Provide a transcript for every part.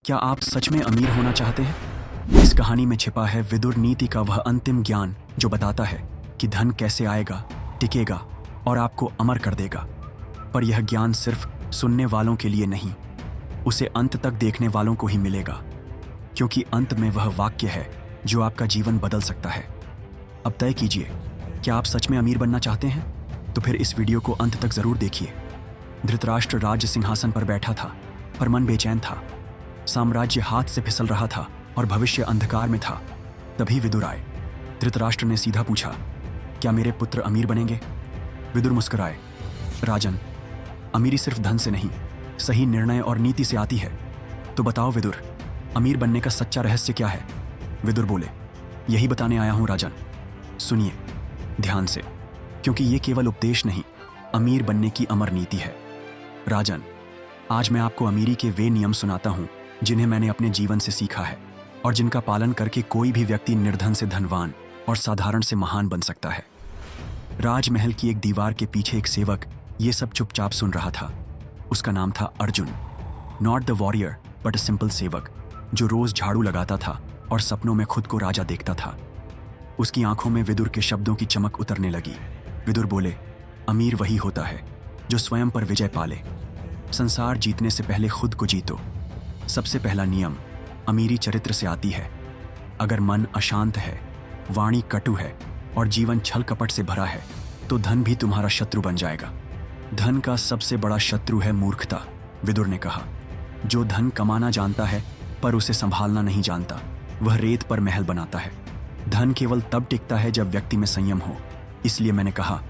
क्या आप सच में अमीर होना चाहते हैं? इस कहानी में छिपा है विदुर नीति का वह अंतिम ज्ञान जो बताता है कि धन कैसे आएगा, टिकेगा और आपको अमर कर देगा। पर यह ज्ञान सिर्फ सुनने वालों के लिए नहीं, उसे अंत तक देखने वालों को ही मिलेगा, क्योंकि अंत में वह वाक्य है जो आपका जीवन बदल सकता है। अब तय कीजिए, क्या आप सच में अमीर बनना चाहते हैं? तो फिर इस वीडियो को अंत तक जरूर देखिए। धृतराष्ट्र राज्य सिंहासन पर बैठा था, पर मन बेचैन था। साम्राज्य हाथ से फिसल रहा था और भविष्य अंधकार में था। तभी विदुर आए। धृतराष्ट्र ने सीधा पूछा, क्या मेरे पुत्र अमीर बनेंगे? विदुर मुस्कुराए, राजन, अमीरी सिर्फ धन से नहीं, सही निर्णय और नीति से आती है। तो बताओ विदुर, अमीर बनने का सच्चा रहस्य क्या है? विदुर बोले, यही बताने आया हूं राजन। सुनिए ध्यान से, क्योंकि ये केवल उपदेश नहीं, अमीर बनने की अमर नीति है। राजन, आज मैं आपको अमीरी के वे नियम सुनाता हूं जिन्हें मैंने अपने जीवन से सीखा है और जिनका पालन करके कोई भी व्यक्ति निर्धन से धनवान और साधारण से महान बन सकता है। राजमहल की एक दीवार के पीछे एक सेवक ये सब चुपचाप सुन रहा था। उसका नाम था Arjun. Not the warrior but a simple सेवक, जो रोज झाड़ू लगाता था और सपनों में खुद को राजा देखता था। उसकी आंखों में विदुर के शब्दों की चमक उतरने लगी। विदुर बोले, अमीर वही होता है जो स्वयं पर विजय पाले। संसार जीतने से पहले खुद को जीतो। सबसे पहला नियम अमीरी चरित्र से आती है। अगर मन अशांत है, वाणी कटु है और जीवन छल कपट से भरा है, तो धन भी तुम्हारा शत्रु बन जाएगा। धन का सबसे बड़ा शत्रु है मूर्खता, विदुर ने कहा। जो धन कमाना जानता है पर उसे संभालना नहीं जानता, वह रेत पर महल बनाता है। धन केवल तब टिकता है जब व्यक्ति में संयम हो। इसलिए मैंने कहा,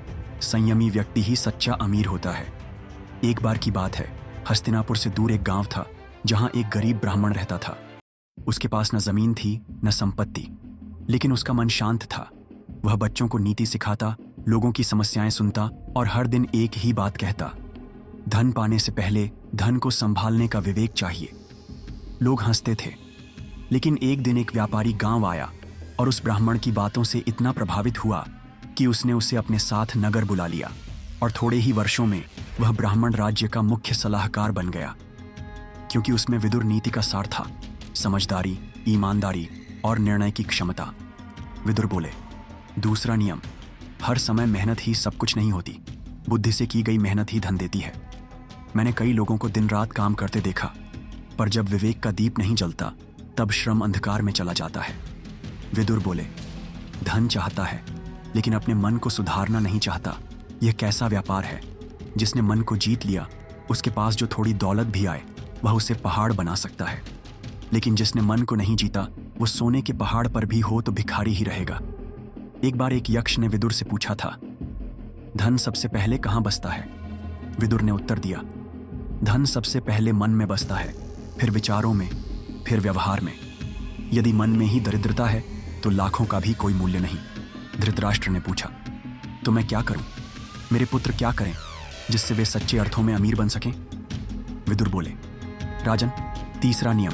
संयमी व्यक्ति ही सच्चा अमीर होता है। एक बार की बात है, हस्तिनापुर से दूर एक गांव था जहां एक गरीब ब्राह्मण रहता था। उसके पास न जमीन थी न संपत्ति, लेकिन उसका मन शांत था। वह बच्चों को नीति सिखाता, लोगों की समस्याएं सुनता और हर दिन एक ही बात कहता, धन पाने से पहले धन को संभालने का विवेक चाहिए। लोग हंसते थे, लेकिन एक दिन एक व्यापारी गांव आया और उस ब्राह्मण की बातों से इतना प्रभावित हुआ कि उसने उसे अपने साथ नगर बुला लिया और थोड़े ही वर्षों में वह ब्राह्मण राज्य का मुख्य सलाहकार बन गया, क्योंकि उसमें विदुर नीति का सार था, समझदारी, ईमानदारी और निर्णय की क्षमता। विदुर बोले, दूसरा नियम, हर समय मेहनत ही सब कुछ नहीं होती, बुद्धि से की गई मेहनत ही धन देती है। मैंने कई लोगों को दिन रात काम करते देखा, पर जब विवेक का दीप नहीं जलता तब श्रम अंधकार में चला जाता है। विदुर बोले, धन चाहता है लेकिन अपने मन को सुधारना नहीं चाहता। यह कैसा व्यापार है? जिसने मन को जीत लिया, उसके पास जो थोड़ी दौलत भी आए वह उसे पहाड़ बना सकता है, लेकिन जिसने मन को नहीं जीता, वो सोने के पहाड़ पर भी हो तो भिखारी ही रहेगा। एक बार एक यक्ष ने विदुर से पूछा था, धन सबसे पहले कहाँ बसता है? विदुर ने उत्तर दिया, धन सबसे पहले मन में बसता है, फिर विचारों में, फिर व्यवहार में। यदि मन में ही दरिद्रता है तो लाखों का भी कोई मूल्य नहीं। धृतराष्ट्र ने पूछा, तो मैं क्या करूं? मेरे पुत्र क्या करें जिससे वे सच्चे अर्थों में अमीर बन सकें? विदुर बोले, राजन, तीसरा नियम,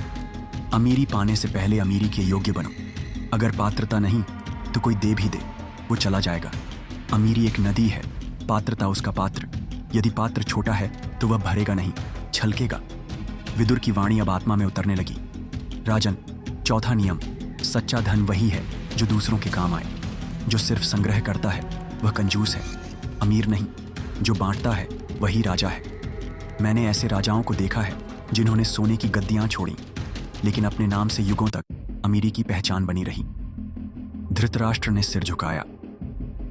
अमीरी पाने से पहले अमीरी के योग्य बनो। अगर पात्रता नहीं तो कोई दे भी दे, वो चला जाएगा। अमीरी एक नदी है, पात्रता उसका पात्र। यदि पात्र छोटा है तो वह भरेगा नहीं, छलकेगा। विदुर की वाणी अब आत्मा में उतरने लगी। राजन, चौथा नियम, सच्चा धन वही है जो दूसरों के काम आए। जो सिर्फ संग्रह करता है वह कंजूस है, अमीर नहीं। जो बांटता है वही राजा है। मैंने ऐसे राजाओं को देखा है जिन्होंने सोने की गद्दियां छोड़ी, लेकिन अपने नाम से युगों तक अमीरी की पहचान बनी रही। धृतराष्ट्र ने सिर झुकाया।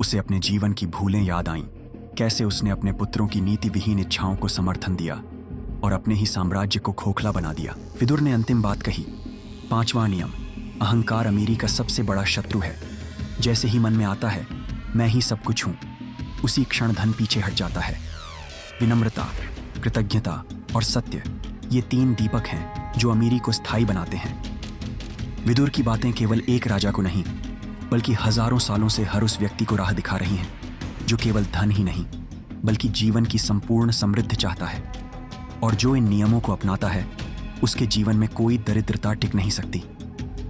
उसे अपने जीवन की भूलें याद आईं, कैसे उसने अपने पुत्रों की नीति विहीन इच्छाओं को समर्थन दिया और अपने ही साम्राज्य को खोखला बना दिया। विदुर ने अंतिम बात कही, पांचवा नियम, अहंकार अमीरी का सबसे बड़ा शत्रु है। जैसे ही मन में आता है मैं ही सब कुछ हूं, उसी क्षण धन पीछे हट जाता है। विनम्रता, कृतज्ञता और सत्य, ये तीन दीपक हैं जो अमीरी को स्थायी बनाते हैं। विदुर की बातें केवल एक राजा को नहीं, बल्कि हजारों सालों से हर उस व्यक्ति को राह दिखा रही हैं जो केवल धन ही नहीं बल्कि जीवन की संपूर्ण समृद्धि चाहता है। और जो इन नियमों को अपनाता है, उसके जीवन में कोई दरिद्रता टिक नहीं सकती,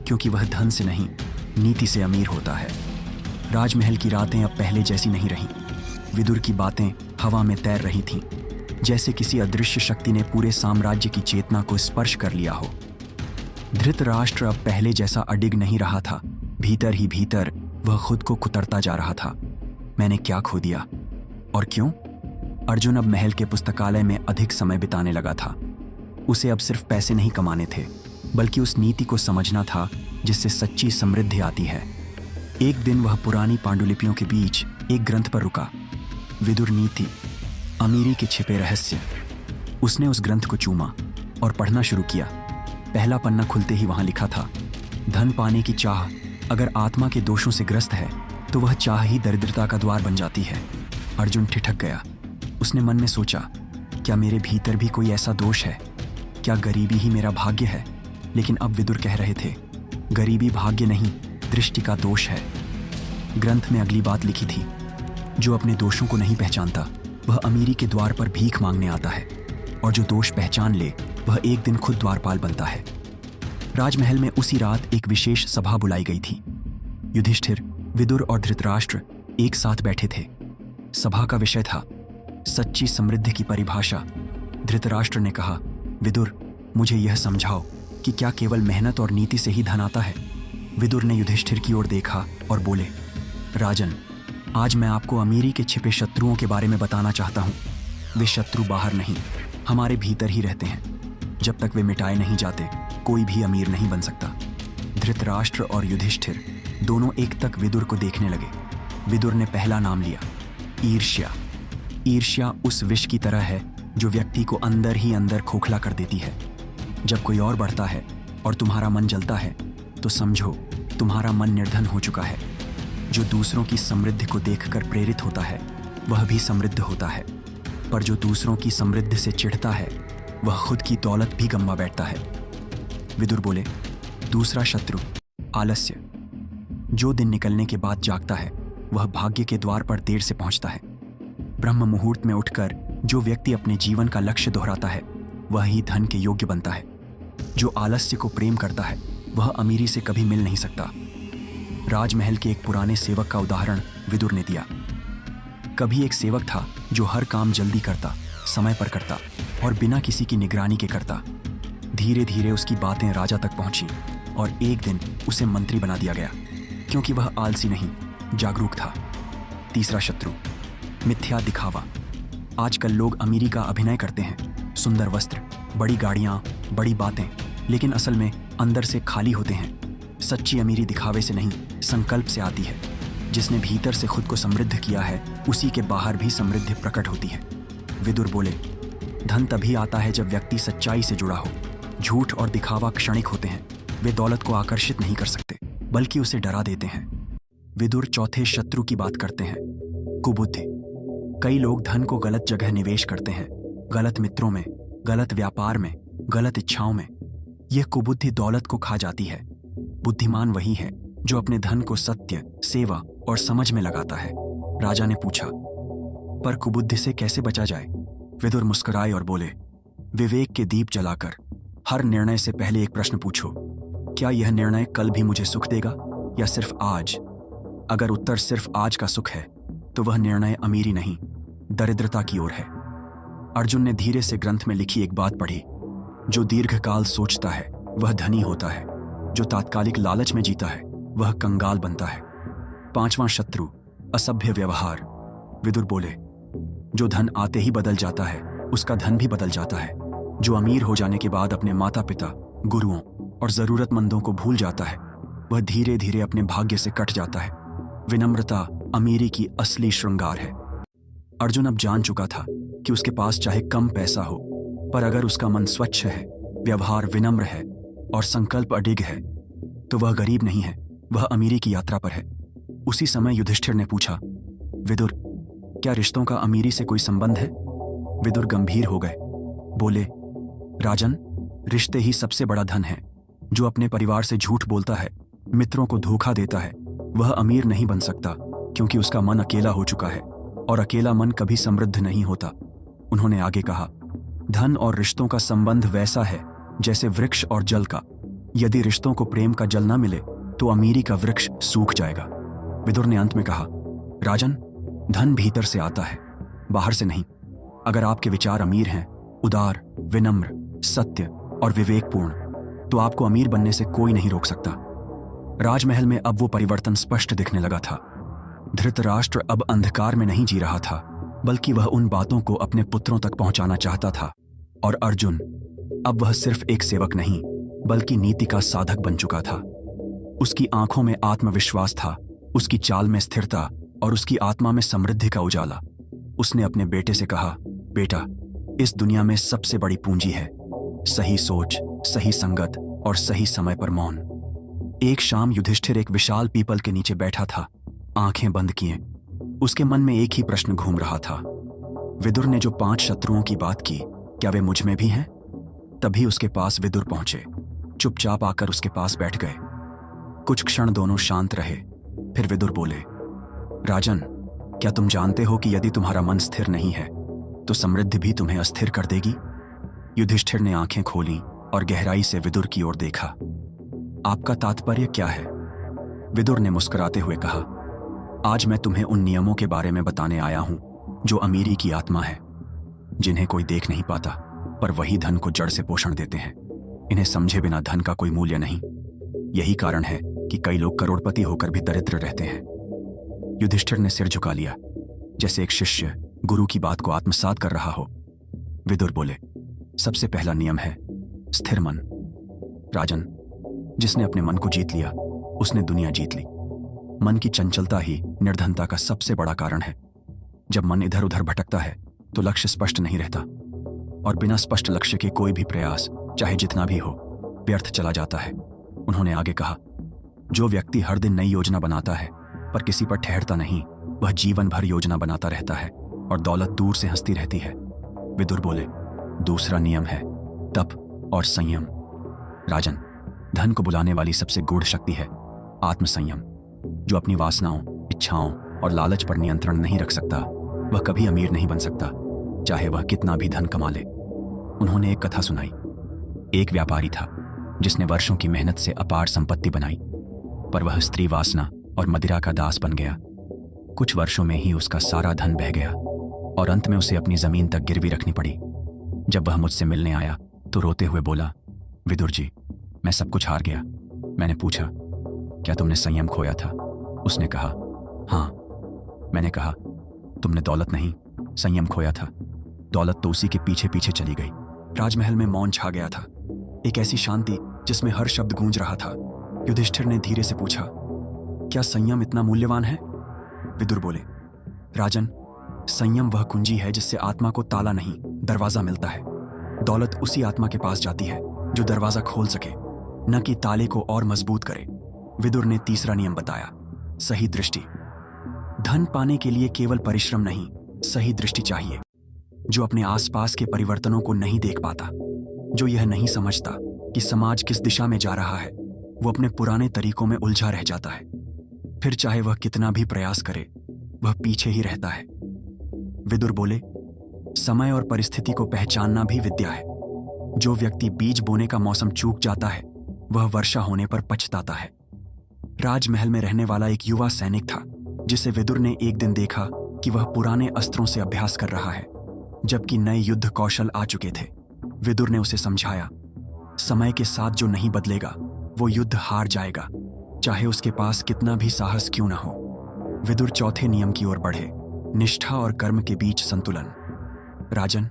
क्योंकि वह धन से नहीं, नीति से अमीर होता है। राजमहल की रातें अब पहले जैसी नहीं रहीं। विदुर की बातें हवा में तैर रही थीं, जैसे किसी अदृश्य शक्ति ने पूरे साम्राज्य की चेतना को स्पर्श कर लिया हो। धृतराष्ट्र अब पहले जैसा अडिग नहीं रहा था। भीतर ही भीतर वह खुद को कुतरता जा रहा था। मैंने क्या खो दिया और क्यों? अर्जुन अब महल के पुस्तकालय में अधिक समय बिताने लगा था। उसे अब सिर्फ पैसे नहीं कमाने थे, बल्कि उस नीति को समझना था जिससे सच्ची समृद्धि आती है। एक दिन वह पुरानी पांडुलिपियों के बीच एक ग्रंथ पर रुका, विदुर नीति, अमीरी के छिपे रहस्य। उसने उस ग्रंथ को चूमा और पढ़ना शुरू किया। पहला पन्ना खुलते ही वहां लिखा था, धन पाने की चाह अगर आत्मा के दोषों से ग्रस्त है तो वह चाह ही दरिद्रता का द्वार बन जाती है। अर्जुन ठिठक गया। उसने मन में सोचा, क्या मेरे भीतर भी कोई ऐसा दोष है? क्या गरीबी ही मेरा भाग्य है? लेकिन अब विदुर कह रहे थे, गरीबी भाग्य नहीं, दृष्टि का दोष है। ग्रंथ में अगली बात लिखी थी, जो अपने दोषों को नहीं पहचानता वह अमीरी के द्वार पर भीख मांगने आता है, और जो दोष पहचान ले वह एक दिन खुद द्वारपाल बनता है। राजमहल में उसी रात एक विशेष सभा बुलाई गई थी। युधिष्ठिर, विदुर और धृतराष्ट्र एक साथ बैठे थे। सभा का विषय था सच्ची समृद्धि की परिभाषा। धृतराष्ट्र ने कहा, विदुर, मुझे यह समझाओ कि क्या केवल मेहनत और नीति से ही धन आता है? विदुर ने युधिष्ठिर की ओर देखा और बोले, राजन, आज मैं आपको अमीरी के छिपे शत्रुओं के बारे में बताना चाहता हूँ। वे शत्रु बाहर नहीं, हमारे भीतर ही रहते हैं। जब तक वे मिटाए नहीं जाते कोई भी अमीर नहीं बन सकता। धृतराष्ट्र और युधिष्ठिर दोनों एक तक विदुर को देखने लगे। विदुर ने पहला नाम लिया, ईर्ष्या। ईर्ष्या उस विष की तरह है जो व्यक्ति को अंदर ही अंदर खोखला कर देती है। जब कोई और बढ़ता है और तुम्हारा मन जलता है तो समझो तुम्हारा मन निर्धन हो चुका है। जो दूसरों की समृद्धि को देखकर प्रेरित होता है वह भी समृद्ध होता है, पर जो दूसरों की समृद्धि से चिढ़ता है वह खुद की दौलत भी गंवा बैठता है। विदुर बोले, दूसरा शत्रु आलस्य। जो दिन निकलने के बाद जागता है वह भाग्य के द्वार पर देर से पहुंचता है। ब्रह्म मुहूर्त में उठकर जो व्यक्ति अपने जीवन का लक्ष्य दोहराता है वह ही धन के योग्य बनता है। जो आलस्य को प्रेम करता है वह अमीरी से कभी मिल नहीं सकता। राजमहल के एक पुराने सेवक का उदाहरण विदुर ने दिया। कभी एक सेवक था जो हर काम जल्दी करता, समय पर करता और बिना किसी की निगरानी के करता। धीरे धीरे उसकी बातें राजा तक पहुंची और एक दिन उसे मंत्री बना दिया गया, क्योंकि वह आलसी नहीं, जागरूक था। तीसरा शत्रु मिथ्या दिखावा। आजकल लोग अमीरी का अभिनय करते हैं, सुंदर वस्त्र, बड़ी गाड़ियां, बड़ी बातें, लेकिन असल में अंदर से खाली होते हैं। सच्ची अमीरी दिखावे से नहीं, संकल्प से आती है। जिसने भीतर से खुद को समृद्ध किया है उसी के बाहर भी समृद्धि प्रकट होती है। विदुर बोले, धन तभी आता है जब व्यक्ति सच्चाई से जुड़ा हो। झूठ और दिखावा क्षणिक होते हैं, वे दौलत को आकर्षित नहीं कर सकते बल्कि उसे डरा देते हैं। विदुर चौथे शत्रु की बात करते हैं, कुबुद्धि। कई लोग धन को गलत जगह निवेश करते हैं, गलत मित्रों में, गलत व्यापार में, गलत इच्छाओं में। यह कुबुद्धि दौलत को खा जाती है। बुद्धिमान वही है जो अपने धन को सत्य, सेवा और समझ में लगाता है। राजा ने पूछा, पर कुबुद्धि से कैसे बचा जाए? विदुर मुस्कुराए और बोले, विवेक के दीप जलाकर हर निर्णय से पहले एक प्रश्न पूछो, क्या यह निर्णय कल भी मुझे सुख देगा या सिर्फ आज? अगर उत्तर सिर्फ आज का सुख है तो वह निर्णय अमीरी नहीं, दरिद्रता की ओर है। अर्जुन ने धीरे से ग्रंथ में लिखी एक बात पढ़ी, जो दीर्घकाल सोचता है वह धनी होता है, जो तात्कालिक लालच में जीता है वह कंगाल बनता है। पांचवां शत्रु असभ्य व्यवहार। विदुर बोले, जो धन आते ही बदल जाता है उसका धन भी बदल जाता है। जो अमीर हो जाने के बाद अपने माता पिता, गुरुओं और जरूरतमंदों को भूल जाता है वह धीरे धीरे अपने भाग्य से कट जाता है। विनम्रता अमीरी की असली श्रृंगार है। अर्जुन अब जान चुका था कि उसके पास चाहे कम पैसा हो, पर अगर उसका मन स्वच्छ है, व्यवहार विनम्र है और संकल्प अडिग है तो वह गरीब नहीं है, वह अमीरी की यात्रा पर है। उसी समय युधिष्ठिर ने पूछा, विदुर, क्या रिश्तों का अमीरी से कोई संबंध है? विदुर गंभीर हो गए, बोले, राजन, रिश्ते ही सबसे बड़ा धन है। जो अपने परिवार से झूठ बोलता है, मित्रों को धोखा देता है, वह अमीर नहीं बन सकता, क्योंकि उसका मन अकेला हो चुका है और अकेला मन कभी समृद्ध नहीं होता। उन्होंने आगे कहा, धन और रिश्तों का संबंध वैसा है जैसे वृक्ष और जल का। यदि रिश्तों को प्रेम का जल न मिले तो अमीरी का वृक्ष सूख जाएगा। विदुर ने अंत में कहा, राजन, धन भीतर से आता है, बाहर से नहीं। अगर आपके विचार अमीर हैं, उदार, विनम्र, सत्य और विवेकपूर्ण, तो आपको अमीर बनने से कोई नहीं रोक सकता। राजमहल में अब वो परिवर्तन स्पष्ट दिखने लगा था। धृतराष्ट्र अब अंधकार में नहीं जी रहा था, बल्कि वह उन बातों को अपने पुत्रों तक पहुंचाना चाहता था। और अर्जुन, अब वह सिर्फ एक सेवक नहीं, बल्कि नीति का साधक बन चुका था। उसकी आंखों में आत्मविश्वास था, उसकी चाल में स्थिरता और उसकी आत्मा में समृद्धि का उजाला। उसने अपने बेटे से कहा, बेटा, इस दुनिया में सबसे बड़ी पूंजी है सही सोच, सही संगत और सही समय पर मौन। एक शाम युधिष्ठिर एक विशाल पीपल के नीचे बैठा था, आंखें बंद किए। उसके मन में एक ही प्रश्न घूम रहा था। विदुर ने जो 5 शत्रुओं की बात की, क्या वे मुझ में भी हैं? तभी उसके पास विदुर पहुंचे, चुपचाप आकर उसके पास बैठ गए। कुछ क्षण दोनों शांत रहे। फिर विदुर बोले, राजन, क्या तुम जानते हो कि यदि तुम्हारा मन स्थिर नहीं है तो समृद्धि भी तुम्हें अस्थिर कर देगी? युधिष्ठिर ने आंखें खोली और गहराई से विदुर की ओर देखा। आपका तात्पर्य क्या है? विदुर ने मुस्कुराते हुए कहा, आज मैं तुम्हें उन नियमों के बारे में बताने आया हूं जो अमीरी की आत्मा है, जिन्हें कोई देख नहीं पाता, पर वही धन को जड़ से पोषण देते हैं। इन्हें समझे बिना धन का कोई मूल्य नहीं। यही कारण है कि कई लोग करोड़पति होकर भी दरिद्र रहते हैं। युधिष्ठिर ने सिर झुका लिया, जैसे एक शिष्य गुरु की बात को आत्मसात कर रहा हो। विदुर बोले, सबसे पहला नियम है स्थिर मन। राजन, जिसने अपने मन को जीत लिया उसने दुनिया जीत ली। मन की चंचलता ही निर्धनता का सबसे बड़ा कारण है। जब मन इधर उधर भटकता है तो लक्ष्य स्पष्ट नहीं रहता, और बिना स्पष्ट लक्ष्य के कोई भी प्रयास, चाहे जितना भी हो, व्यर्थ चला जाता है। उन्होंने आगे कहा, जो व्यक्ति हर दिन नई योजना बनाता है पर किसी पर ठहरता नहीं, वह जीवन भर योजना बनाता रहता है और दौलत दूर से हंसती रहती है। विदुर बोले, दूसरा नियम है तप और संयम। राजन, धन को बुलाने वाली सबसे गूढ़ शक्ति है आत्मसंयम। जो अपनी वासनाओं, इच्छाओं और लालच पर नियंत्रण नहीं रख सकता, वह कभी अमीर नहीं बन सकता, चाहे वह कितना भी धन कमा ले। उन्होंने एक कथा सुनाई। एक व्यापारी था जिसने वर्षों की मेहनत से अपार संपत्ति बनाई, पर वह स्त्री वासना और मदिरा का दास बन गया। कुछ वर्षों में ही उसका सारा धन बह गया और अंत में उसे अपनी जमीन तक गिरवी रखनी पड़ी। जब वह मुझसे मिलने आया तो रोते हुए बोला, विदुर जी, मैं सब कुछ हार गया। मैंने पूछा, क्या तुमने संयम खोया था? उसने कहा, हाँ। मैंने कहा, तुमने दौलत नहीं, संयम खोया था। दौलत तो उसी के पीछे पीछे चली गई। राजमहल में मौन छा गया था, एक ऐसी शांति जिसमें हर शब्द गूंज रहा था। युधिष्ठिर ने धीरे से पूछा, क्या संयम इतना मूल्यवान है? विदुर बोले, राजन, संयम वह कुंजी है जिससे आत्मा को ताला नहीं, दरवाजा मिलता है। दौलत उसी आत्मा के पास जाती है जो दरवाजा खोल सके, न कि ताले को और मजबूत करे। विदुर ने तीसरा नियम बताया, सही दृष्टि। धन पाने के लिए केवल परिश्रम नहीं, सही दृष्टि चाहिए। जो अपने आसपास के परिवर्तनों को नहीं देख पाता, जो यह नहीं समझता कि समाज किस दिशा में जा रहा है, वो अपने पुराने तरीकों में उलझा रह जाता है। फिर चाहे वह कितना भी प्रयास करे, वह पीछे ही रहता है। विदुर बोले, समय और परिस्थिति को पहचानना भी विद्या है। जो व्यक्ति बीज बोने का मौसम चूक जाता है, वह वर्षा होने पर पछताता है। राजमहल में रहने वाला एक युवा सैनिक था जिसे विदुर ने एक दिन देखा कि वह पुराने अस्त्रों से अभ्यास कर रहा है, जबकि नए युद्ध कौशल आ चुके थे। विदुर ने उसे समझाया, समय के साथ जो नहीं बदलेगा वो युद्ध हार जाएगा, चाहे उसके पास कितना भी साहस क्यों न हो। विदुर चौथे नियम की ओर बढ़े, निष्ठा और कर्म के बीच संतुलन। राजन,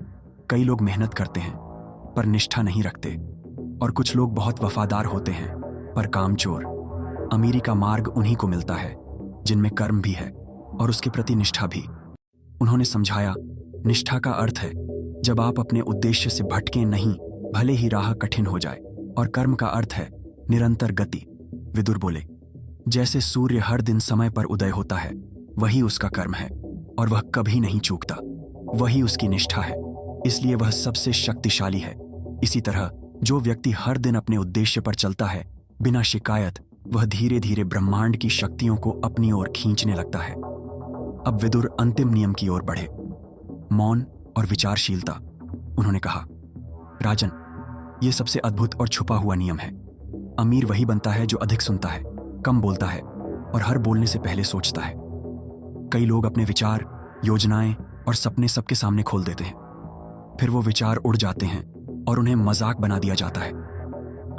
कई लोग मेहनत करते हैं पर निष्ठा नहीं रखते, और कुछ लोग बहुत वफादार होते हैं पर कामचोर। अमीरी का मार्ग उन्हीं को मिलता है जिनमें कर्म भी है और उसके प्रति निष्ठा भी। उन्होंने समझाया, निष्ठा का अर्थ है जब आप अपने उद्देश्य से भटके नहीं, भले ही राह कठिन हो जाए, और कर्म का अर्थ है निरंतर गति। विदुर बोले, जैसे सूर्य हर दिन समय पर उदय होता है, वही उसका कर्म है और वह कभी नहीं चूकता। वही उसकी निष्ठा है, इसलिए वह सबसे शक्तिशाली है। इसी तरह जो व्यक्ति हर दिन अपने उद्देश्य पर चलता है बिना शिकायत, वह धीरे धीरे ब्रह्मांड की शक्तियों को अपनी ओर खींचने लगता है। अब विदुर अंतिम नियम की ओर बढ़े, मौन और विचारशीलता। उन्होंने कहा, राजन, यह सबसे अद्भुत और छुपा हुआ नियम है। अमीर वही बनता है जो अधिक सुनता है, कम बोलता है और हर बोलने से पहले सोचता है। कई लोग अपने विचार, योजनाएं और सपने सबके सामने खोल देते हैं, फिर वो विचार उड़ जाते हैं और उन्हें मजाक बना दिया जाता है।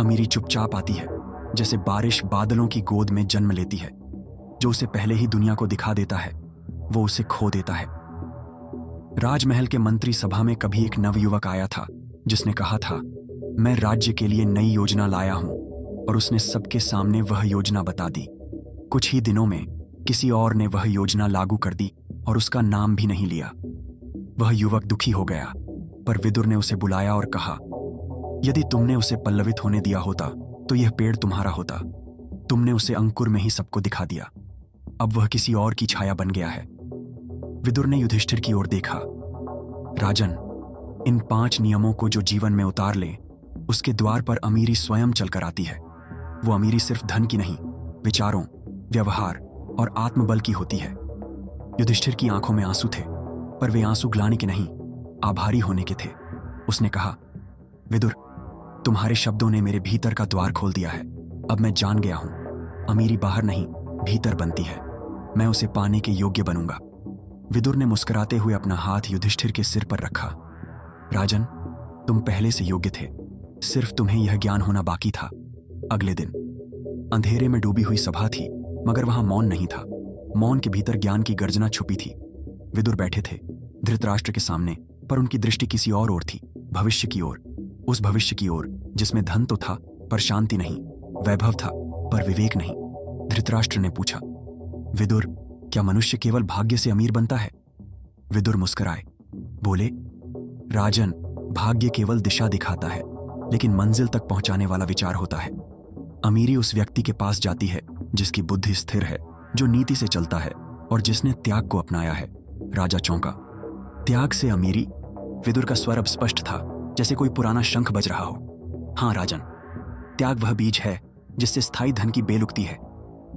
अमीरी चुपचाप आती है, जैसे बारिश बादलों की गोद में जन्म लेती है। जो उसे पहले ही दुनिया को दिखा देता है, वो उसे खो देता है। राजमहल के मंत्री सभा में कभी एक नवयुवक आया था जिसने कहा था, मैं राज्य के लिए नई योजना लाया हूं, और उसने सबके सामने वह योजना बता दी। कुछ ही दिनों में किसी और ने वह योजना लागू कर दी और उसका नाम भी नहीं लिया। वह युवक दुखी हो गया, पर विदुर ने उसे बुलाया और कहा, यदि तुमने उसे पल्लवित होने दिया होता तो यह पेड़ तुम्हारा होता। तुमने उसे अंकुर में ही सबको दिखा दिया। अब वह किसी और की छाया बन गया है। विदुर ने युधिष्ठिर की ओर देखा। राजन, इन 5 नियमों को जो जीवन में उतार ले, उसके द्वार पर अमीरी स्वयं चलकर आती है। वो अमीरी सिर्फ धन की नहीं, विचारों, व्यवहार और आत्मबल की होती है। युधिष्ठिर की आंखों में आंसू थे, पर वे आंसू ग्लानि के नहीं, आभारी होने के थे। उसने कहा, विदुर, तुम्हारे शब्दों ने मेरे भीतर का द्वार खोल दिया है। अब मैं जान गया हूं, अमीरी बाहर नहीं, भीतर बनती है। मैं उसे पाने के योग्य बनूंगा। विदुर ने मुस्कुराते हुए अपना हाथ युधिष्ठिर के सिर पर रखा। राजन, तुम पहले से योग्य थे, सिर्फ तुम्हें यह ज्ञान होना बाकी था। अगले दिन अंधेरे में डूबी हुई सभा थी, मगर वहां मौन नहीं था। मौन के भीतर ज्ञान की गर्जना छुपी थी। विदुर बैठे थे धृतराष्ट्र के सामने, पर उनकी दृष्टि किसी और ओर थी, भविष्य की ओर। उस भविष्य की ओर जिसमें धन तो था, पर शांति नहीं, वैभव था, पर विवेक नहीं। धृतराष्ट्र ने पूछा, विदुर, क्या मनुष्य केवल भाग्य से अमीर बनता है? विदुर मुस्कुराए, बोले, राजन, भाग्य केवल दिशा दिखाता है, लेकिन मंजिल तक पहुंचाने वाला विचार होता है। अमीरी उस व्यक्ति के पास जाती है जिसकी बुद्धि स्थिर है, जो नीति से चलता है और जिसने त्याग को अपनाया है। राजा चौंका। त्याग से अमीरी? विदुर का स्वर अब स्पष्ट था, जैसे कोई पुराना शंख बज रहा हो। हाँ राजन, त्याग वह बीज है जिससे स्थायी धन की बेल उगती है।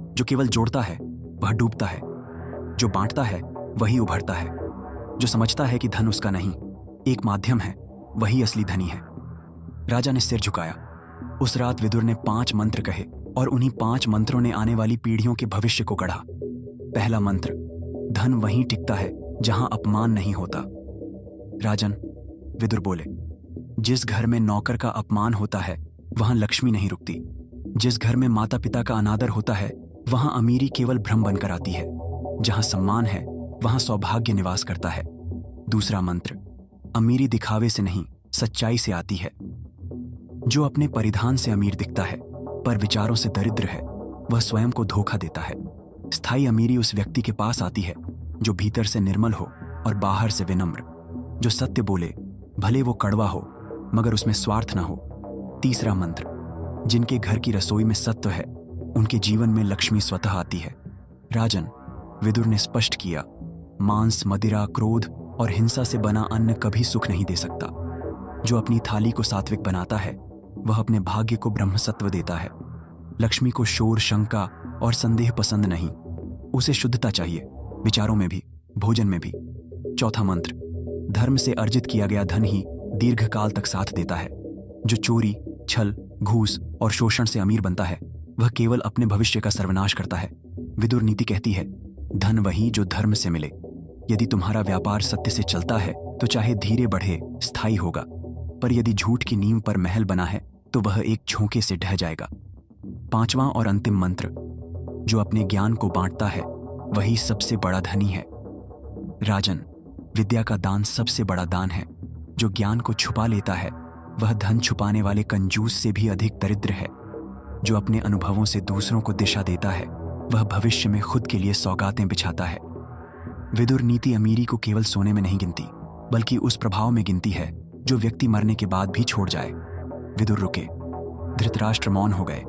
जो केवल जोड़ता है वह डूबता है, जो बांटता है वही उभरता है। जो समझता है कि धन उसका नहीं, एक माध्यम है, वही असली धनी है। राजा ने सिर झुकाया। उस रात विदुर ने 5 मंत्र कहे, और उन्हीं 5 मंत्रों ने आने वाली पीढ़ियों के भविष्य को गढ़ा। पहला मंत्र, धन वहीं टिकता है जहां अपमान नहीं होता। राजन, विदुर बोले, जिस घर में नौकर का अपमान होता है वहां लक्ष्मी नहीं रुकती। जिस घर में माता पिता का अनादर होता है वहां अमीरी केवल भ्रम बनकर आती है। जहां सम्मान है वहां सौभाग्य निवास करता है। दूसरा मंत्र, अमीरी दिखावे से नहीं, सच्चाई से आती है। जो अपने परिधान से अमीर दिखता है पर विचारों से दरिद्र है, वह स्वयं को धोखा देता है। स्थायी अमीरी उस व्यक्ति के पास आती है जो भीतर से निर्मल हो और बाहर से विनम्र, जो सत्य बोले, भले वो कड़वा हो मगर उसमें स्वार्थ ना हो। तीसरा मंत्र, जिनके घर की रसोई में सत्व है उनके जीवन में लक्ष्मी स्वतः आती है। राजन, विदुर ने स्पष्ट किया, मांस, मदिरा, क्रोध और हिंसा से बना अन्न कभी सुख नहीं दे सकता। जो अपनी थाली को सात्विक बनाता है वह अपने भाग्य को ब्रह्मसत्व देता है। लक्ष्मी को शोर, शंका और संदेह पसंद नहीं, उसे शुद्धता चाहिए, विचारों में भी, भोजन में भी। चौथा मंत्र, धर्म से अर्जित किया गया धन ही दीर्घकाल तक साथ देता है। जो चोरी, छल, घूस और शोषण से अमीर बनता है वह केवल अपने भविष्य का सर्वनाश करता है। विदुर नीति कहती है, धन वही जो धर्म से मिले। यदि तुम्हारा व्यापार सत्य से चलता है तो चाहे धीरे बढ़े, स्थायी होगा, पर यदि झूठ की नींव पर महल बना है तो वह एक झोंके से ढह जाएगा। 5वां और अंतिम मंत्र, जो अपने ज्ञान को बांटता है वही सबसे बड़ा धनी है। राजन, विद्या का दान सबसे बड़ा दान है। जो ज्ञान को छुपा लेता है वह धन छुपाने वाले कंजूस से भी अधिक दरिद्र है। जो अपने अनुभवों से दूसरों को दिशा देता है वह भविष्य में खुद के लिए सौगातें बिछाता है। विदुर नीति अमीरी को केवल सोने में नहीं गिनती, बल्कि उस प्रभाव में गिनती है जो व्यक्ति मरने के बाद भी छोड़ जाए। विदुर रुके। धृतराष्ट्र मौन हो गए।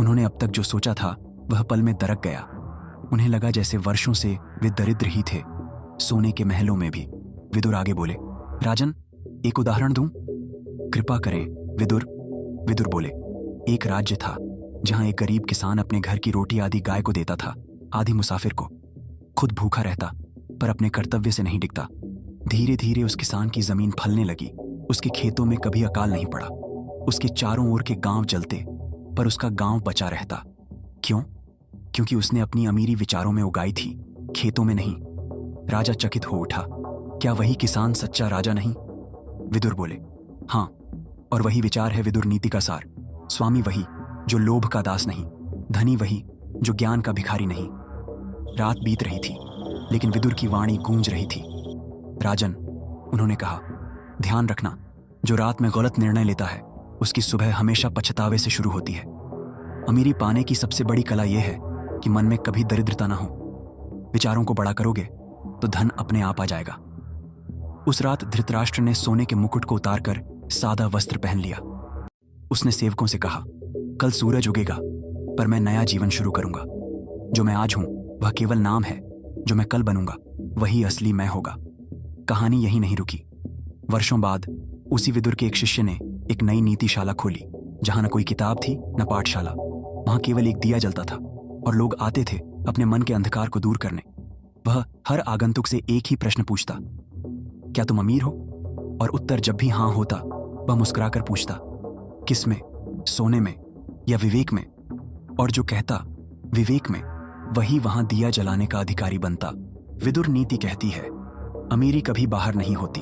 उन्होंने अब तक जो सोचा था वह पल में दरक गया। उन्हें लगा जैसे वर्षों से वे दरिद्र ही थे, सोने के महलों में भी। विदुर आगे बोले, राजन, एक उदाहरण दूं? कृपा करें विदुर। विदुर बोले, एक राज्य था जहां एक गरीब किसान अपने घर की रोटी आधी गाय को देता था, आधी मुसाफिर को। खुद भूखा रहता पर अपने कर्तव्य से नहीं डिगता। धीरे धीरे उस किसान की जमीन फलने लगी। उसके खेतों में कभी अकाल नहीं पड़ा। उसके चारों ओर के गांव जलते पर उसका गांव बचा रहता। क्यों? क्योंकि उसने अपनी अमीरी विचारों में उगाई थी, खेतों में नहीं। राजा चकित हो उठा। क्या वही किसान सच्चा राजा नहीं? विदुर बोले, हाँ, और वही विचार है विदुर नीति का सार। स्वामी वही जो लोभ का दास नहीं, धनी वही जो ज्ञान का भिखारी नहीं। रात बीत रही थी, लेकिन विदुर की वाणी गूंज रही थी। राजन, उन्होंने कहा, ध्यान रखना, जो रात में गलत निर्णय लेता है उसकी सुबह हमेशा पछतावे से शुरू होती है। अमीरी पाने की सबसे बड़ी कला यह है कि मन में कभी दरिद्रता ना हो। विचारों को बड़ा करोगे तो धन अपने आप आ जाएगा। उस रात धृतराष्ट्र ने सोने के मुकुट को उतारकर सादा वस्त्र पहन लिया। उसने सेवकों से कहा, कल सूरज उगेगा, पर मैं नया जीवन शुरू करूंगा। जो मैं आज हूं वह केवल नाम है, जो मैं कल बनूंगा वही असली मैं होगा। कहानी यही नहीं रुकी। वर्षों बाद उसी विदुर के एक शिष्य ने एक नई नीतिशाला खोली, जहां न कोई किताब थी न पाठशाला। वहां केवल एक दिया जलता था और लोग आते थे अपने मन के अंधकार को दूर करने। वह हर आगंतुक से एक ही प्रश्न पूछता, क्या तुम अमीर हो? और उत्तर जब भी हां होता, वह मुस्कुराकर पूछता, किस में, सोने में या विवेक में? और जो कहता विवेक में, वही वहां दिया जलाने का अधिकारी बनता। विदुर नीति कहती है, अमीरी कभी बाहर नहीं होती।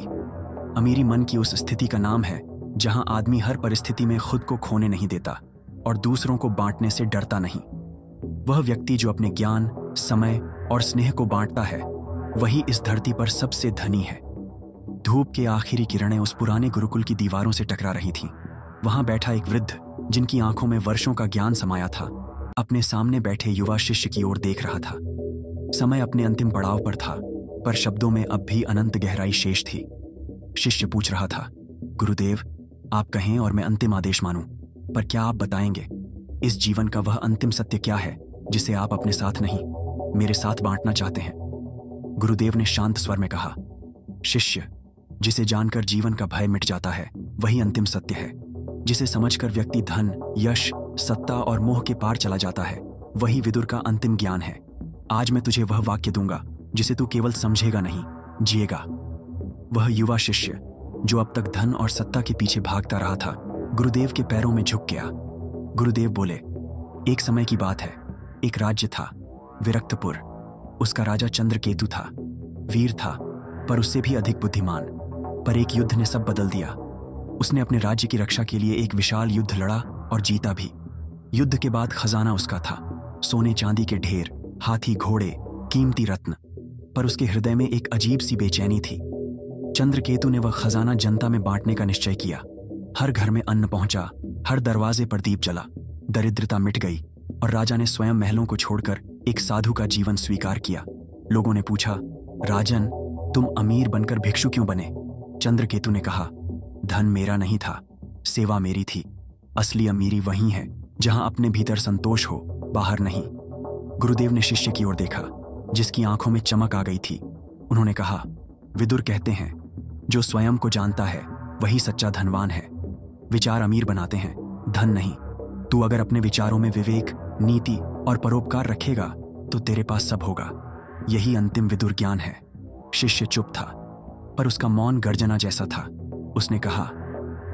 अमीरी मन की उस स्थिति का नाम है जहां आदमी हर परिस्थिति में खुद को खोने नहीं देता और दूसरों को बांटने से डरता नहीं। वह व्यक्ति जो अपने ज्ञान, समय और स्नेह को बांटता है, वही इस धरती पर सबसे धनी है। धूप के आखिरी किरणें उस पुराने गुरुकुल की दीवारों से टकरा रही थीं। वहां बैठा एक वृद्ध, जिनकी आंखों में वर्षों का ज्ञान समाया था, अपने सामने बैठे युवा शिष्य की ओर देख रहा था। समय अपने अंतिम पड़ाव पर था, पर शब्दों में अब भी अनंत गहराई शेष थी। शिष्य पूछ रहा था, गुरुदेव, आप कहें और मैं अंतिम आदेश मानूं, पर क्या आप बताएंगे इस जीवन का वह अंतिम सत्य क्या है जिसे आप अपने साथ नहीं, मेरे साथ बांटना चाहते हैं? गुरुदेव ने शांत स्वर में कहा, शिष्य, जिसे जानकर जीवन का भय मिट जाता है वही अंतिम सत्य है। जिसे समझकर व्यक्ति धन, यश, सत्ता और मोह के पार चला जाता है, वही विदुर का अंतिम ज्ञान है। आज मैं तुझे वह वाक्य दूंगा जिसे तू केवल समझेगा नहीं, जिएगा। वह युवा शिष्य जो अब तक धन और सत्ता के पीछे भागता रहा था, गुरुदेव के पैरों में झुक गया। गुरुदेव बोले, एक समय की बात है, एक राज्य था, विरक्तपुर। उसका राजा चंद्रकेतु था। वीर था, पर उससे भी अधिक बुद्धिमान। पर एक युद्ध ने सब बदल दिया। उसने अपने राज्य की रक्षा के लिए एक विशाल युद्ध लड़ा और जीता भी। युद्ध के बाद खजाना उसका था, सोने चांदी के ढेर, हाथी घोड़े, कीमती रत्न। पर उसके हृदय में एक अजीब सी बेचैनी थी। चंद्रकेतु ने वह खजाना जनता में बांटने का निश्चय किया। हर घर में अन्न पहुंचा, हर दरवाजे पर दीप जला। दरिद्रता मिट गई और राजा ने स्वयं महलों को छोड़कर एक साधु का जीवन स्वीकार किया। लोगों ने पूछा, राजन, तुम अमीर बनकर भिक्षु क्यों बने? चंद्रकेतु ने कहा, धन मेरा नहीं था, सेवा मेरी थी। असली अमीरी वही है जहां अपने भीतर संतोष हो, बाहर नहीं। गुरुदेव ने शिष्य की ओर देखा, जिसकी आंखों में चमक आ गई थी। उन्होंने कहा, विदुर कहते हैं, जो स्वयं को जानता है वही सच्चा धनवान है। विचार अमीर बनाते हैं, धन नहीं। तू अगर अपने विचारों में विवेक, नीति और परोपकार रखेगा तो तेरे पास सब होगा। यही अंतिम विदुर ज्ञान है। शिष्य चुप था, पर उसका मौन गर्जना जैसा था। उसने कहा,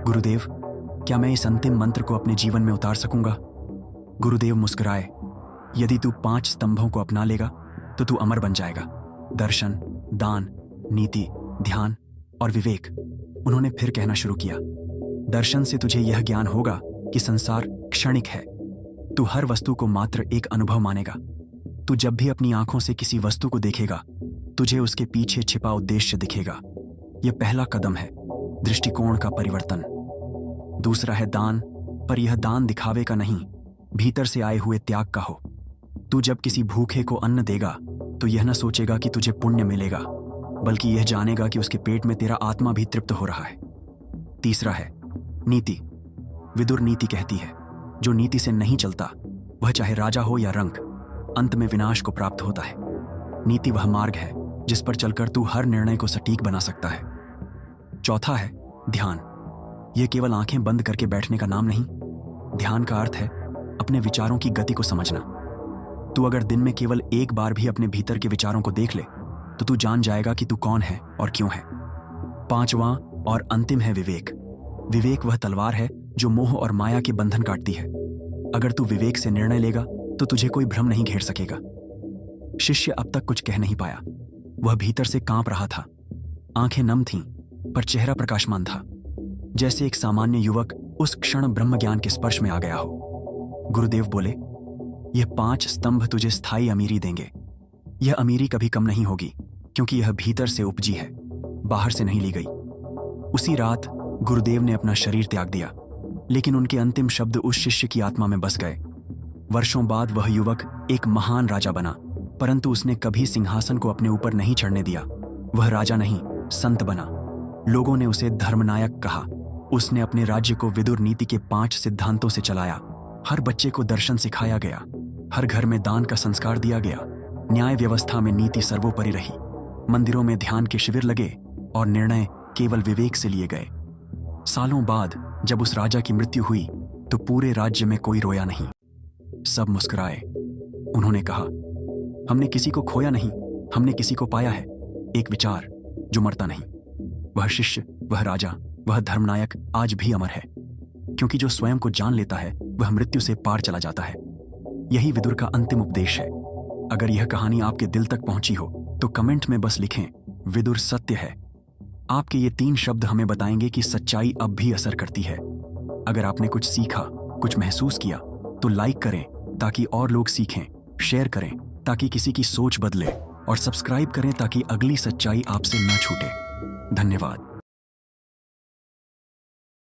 गुरुदेव, क्या मैं इस अंतिम मंत्र को अपने जीवन में उतार सकूंगा? गुरुदेव मुस्कुराए, यदि तू 5 स्तंभों को अपना लेगा तो तू अमर बन जाएगा। दर्शन, दान, नीति, ध्यान और विवेक। उन्होंने फिर कहना शुरू किया, दर्शन से तुझे यह ज्ञान होगा कि संसार क्षणिक है। तू हर वस्तु को मात्र एक अनुभव मानेगा। तू जब भी अपनी आंखों से किसी वस्तु को देखेगा, तुझे उसके पीछे छिपा उद्देश्य दिखेगा। यह पहला कदम है, दृष्टिकोण का परिवर्तन। दूसरा है दान, पर यह दान दिखावे का नहीं, भीतर से आए हुए त्याग का हो। तू जब किसी भूखे को अन्न देगा तो यह न सोचेगा कि तुझे पुण्य मिलेगा, बल्कि यह जानेगा कि उसके पेट में तेरा आत्मा भी तृप्त हो रहा है। तीसरा है नीति। विदुर नीति कहती है, जो नीति से नहीं चलता वह चाहे राजा हो या रंक, अंत में विनाश को प्राप्त होता है। नीति वह मार्ग है जिस पर चलकर तू हर निर्णय को सटीक बना सकता है। चौथा है ध्यान। यह केवल आंखें बंद करके बैठने का नाम नहीं। ध्यान का अर्थ है अपने विचारों की गति को समझना। तू अगर दिन में केवल एक बार भी अपने भीतर के विचारों को देख ले तो तू जान जाएगा कि तू कौन है और क्यों है। पांचवां और अंतिम है विवेक। विवेक वह तलवार है जो मोह और माया के बंधन काटती है। अगर तू विवेक से निर्णय लेगा तो तुझे कोई भ्रम नहीं घेर सकेगा। शिष्य अब तक कुछ कह नहीं पाया। वह भीतर से कांप रहा था। आंखें नम थीं, पर चेहरा प्रकाशमान था, जैसे एक सामान्य युवक उस क्षण ब्रह्म ज्ञान के स्पर्श में आ गया हो। गुरुदेव बोले, यह 5 स्तंभ तुझे स्थायी अमीरी देंगे। यह अमीरी कभी कम नहीं होगी, क्योंकि यह भीतर से उपजी है, बाहर से नहीं ली गई। उसी रात गुरुदेव ने अपना शरीर त्याग दिया, लेकिन उनके अंतिम शब्द उस शिष्य की आत्मा में बस गए। वर्षों बाद वह युवक एक महान राजा बना, परंतु उसने कभी सिंहासन को अपने ऊपर नहीं चढ़ने दिया। वह राजा नहीं, संत बना। लोगों ने उसे धर्मनायक कहा। उसने अपने राज्य को विदुर नीति के 5 सिद्धांतों से चलाया। हर बच्चे को दर्शन सिखाया गया, हर घर में दान का संस्कार दिया गया, न्याय व्यवस्था में नीति सर्वोपरि रही, मंदिरों में ध्यान के शिविर लगे और निर्णय केवल विवेक से लिए गए। सालों बाद जब उस राजा की मृत्यु हुई तो पूरे राज्य में कोई रोया नहीं, सब मुस्कुराए। उन्होंने कहा, हमने किसी को खोया नहीं, हमने किसी को पाया है, एक विचार जो मरता नहीं। वह शिष्य, वह राजा, वह धर्मनायक आज भी अमर है, क्योंकि जो स्वयं को जान लेता है वह मृत्यु से पार चला जाता है। यही विदुर का अंतिम उपदेश है। अगर यह कहानी आपके दिल तक पहुंची हो तो कमेंट में बस लिखें, विदुर सत्य है। आपके ये 3 शब्द हमें बताएंगे कि सच्चाई अब भी असर करती है। अगर आपने कुछ सीखा, कुछ महसूस किया तो लाइक करें ताकि और लोग सीखें, शेयर करें ताकि किसी की सोच बदले और सब्सक्राइब करें ताकि अगली सच्चाई आपसे न छूटे। धन्यवाद।